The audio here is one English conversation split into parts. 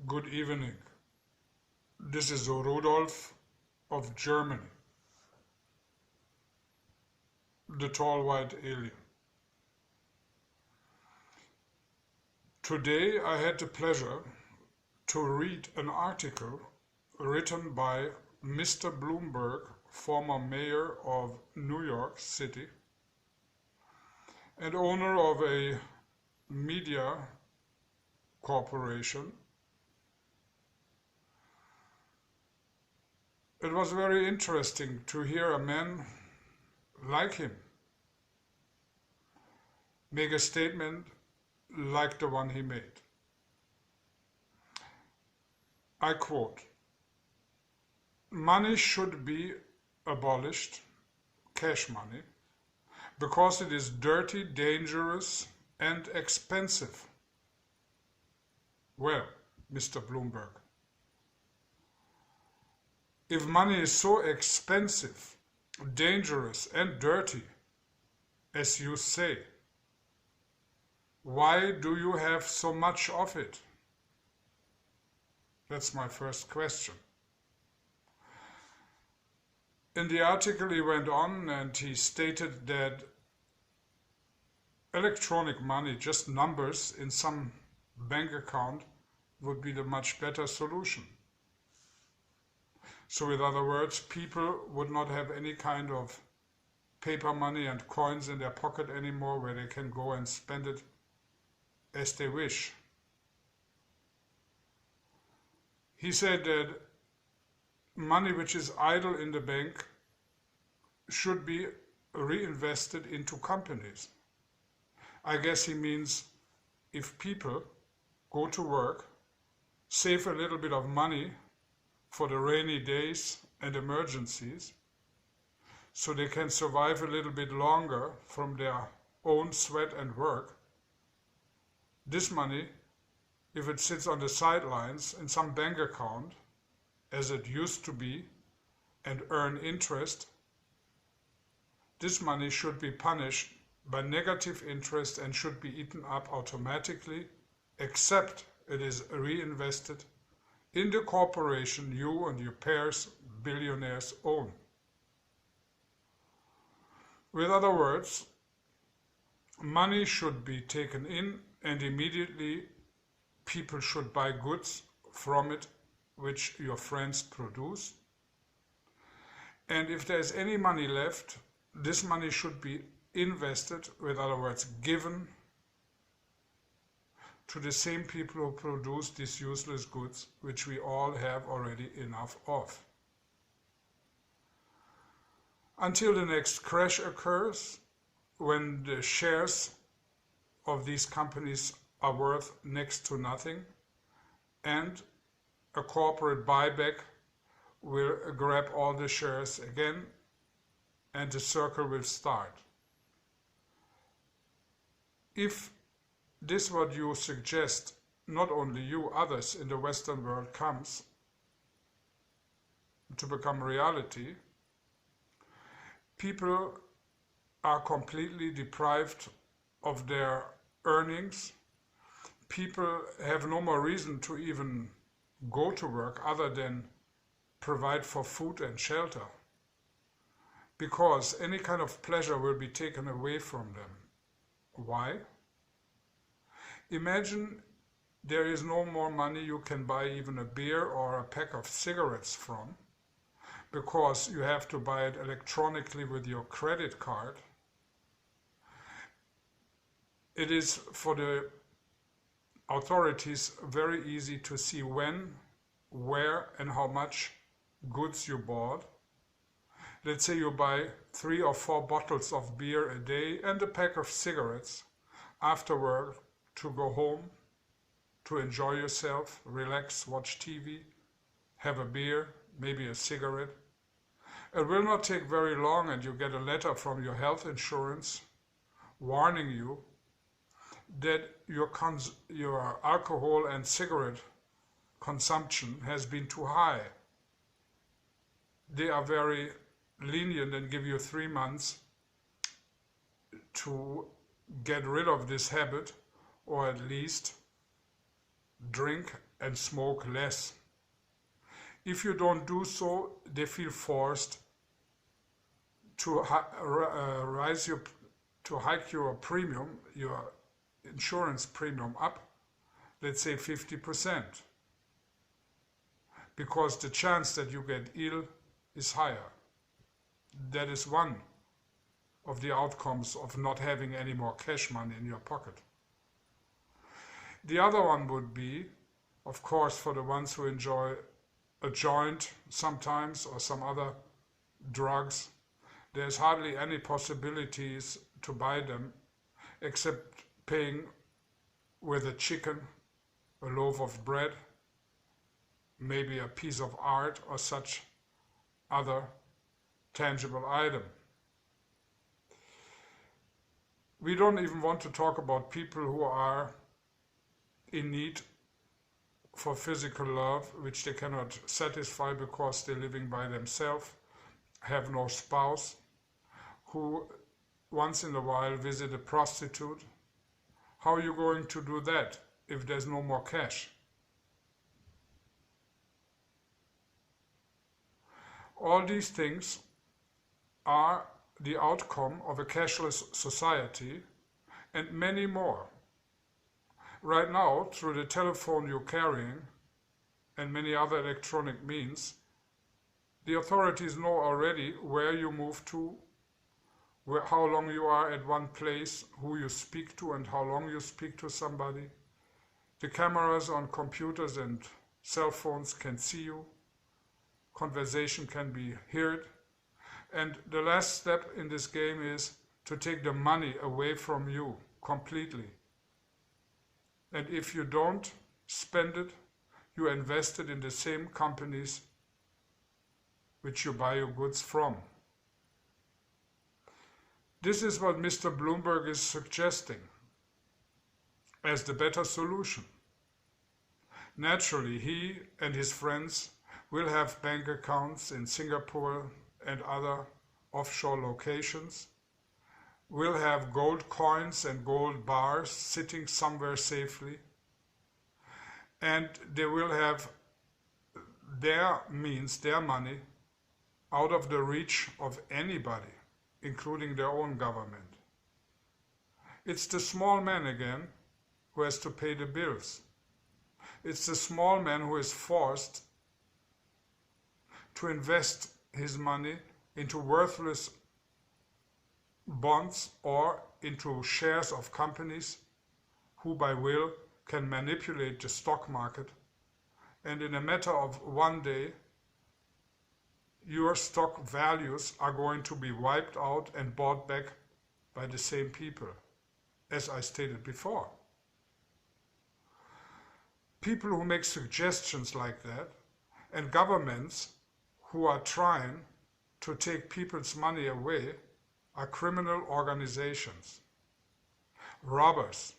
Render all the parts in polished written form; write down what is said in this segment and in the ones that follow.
Good evening. This is Rudolf of Germany, the tall white alien. Today I had the pleasure to read an article written by Mr. Bloomberg, former mayor of New York City and owner of a media corporation. It was very interesting to hear a man like him make a statement like the one he made. I quote, "Money should be abolished, cash money, because it is dirty, dangerous, and expensive." Well, Mr. Bloomberg, if money is so expensive, dangerous, and dirty, as you say, why do you have so much of it? That's my first question. In the article he went on and he stated that electronic money, just numbers in some bank account, would be the much better solution. So in other words, people would not have any kind of paper money and coins in their pocket anymore where they can go and spend it as they wish. He said that money which is idle in the bank should be reinvested into companies. I guess he means if people go to work, save a little bit of money for the rainy days and emergencies, so they can survive a little bit longer from their own sweat and work. This money, if it sits on the sidelines in some bank account, as it used to be, and earn interest, this money should be punished by negative interest and should be eaten up automatically, except it is reinvested in the corporation you and your peers, billionaires, own. With other words, money should be taken in and immediately people should buy goods from it which your friends produce. And if there's any money left, this money should be invested, with other words, given to the same people who produce these useless goods, which we all have already enough of. Until the next crash occurs, when the shares of these companies are worth next to nothing, and a corporate buyback will grab all the shares again, and the circle will start. If this what you suggest, not only you, others in the Western world, comes to become reality, people are completely deprived of their earnings. People have no more reason to even go to work other than provide for food and shelter, because any kind of pleasure will be taken away from them. Why? Imagine there is no more money you can buy even a beer or a pack of cigarettes from, because you have to buy it electronically with your credit card. It is for the authorities very easy to see when, where, and how much goods you bought. Let's say you buy 3 or 4 bottles of beer a day and a pack of cigarettes after work to go home, to enjoy yourself, relax, watch TV, have a beer, maybe a cigarette. It will not take very long and you get a letter from your health insurance warning you that your alcohol and cigarette consumption has been too high. They are very lenient and give you 3 months to get rid of this habit, or at least drink and smoke less. If you don't do so, they feel forced to hike your premium, your insurance premium up, let's say 50%, because the chance that you get ill is higher. That is one of the outcomes of not having any more cash money in your pocket. The other one would be, of course, for the ones who enjoy a joint sometimes or some other drugs, there's hardly any possibilities to buy them except paying with a chicken, a loaf of bread, maybe a piece of art or such other tangible item. We don't even want to talk about people who are in need for physical love, which they cannot satisfy because they're living by themselves, have no spouse, who once in a while visit a prostitute. How are you going to do that if there's no more cash? All these things are the outcome of a cashless society, and many more. Right now, through the telephone you're carrying and many other electronic means, the authorities know already where you move to, how long you are at one place, who you speak to and how long you speak to somebody. The cameras on computers and cell phones can see you. Conversation can be heard. And the last step in this game is to take the money away from you completely. And if you don't spend it, you invest it in the same companies which you buy your goods from. This is what Mr. Bloomberg is suggesting as the better solution. Naturally, he and his friends will have bank accounts in Singapore and other offshore locations, will have gold coins and gold bars sitting somewhere safely, and they will have their means, their money, out of the reach of anybody, including their own government. It's the small man again who has to pay the bills. It's the small man who is forced to invest his money into worthless bonds or into shares of companies who by will can manipulate the stock market, and in a matter of one day your stock values are going to be wiped out and bought back by the same people, as I stated before. People who make suggestions like that, and governments who are trying to take people's money away, are criminal organizations, robbers.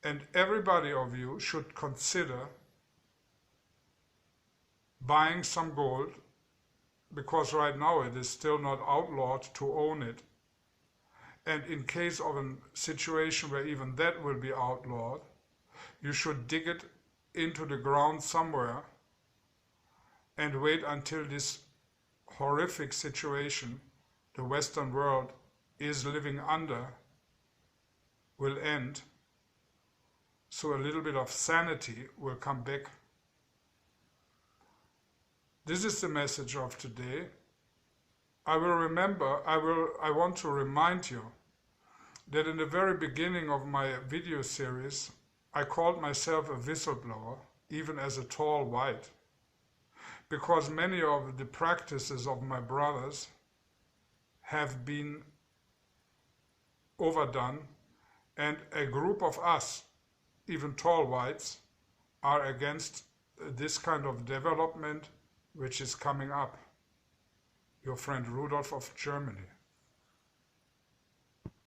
And everybody of you should consider buying some gold, because right now it is still not outlawed to own it. And in case of a situation where even that will be outlawed, you should dig it into the ground somewhere and wait until this horrific situation the Western world is living under will end, so a little bit of sanity will come back. This is the message of today. I want to remind you that in the very beginning of my video series, I called myself a whistleblower, even as a tall white, because many of the practices of my brothers have been overdone, and a group of us, even tall whites, are against this kind of development which is coming up. Your friend Rudolf of Germany.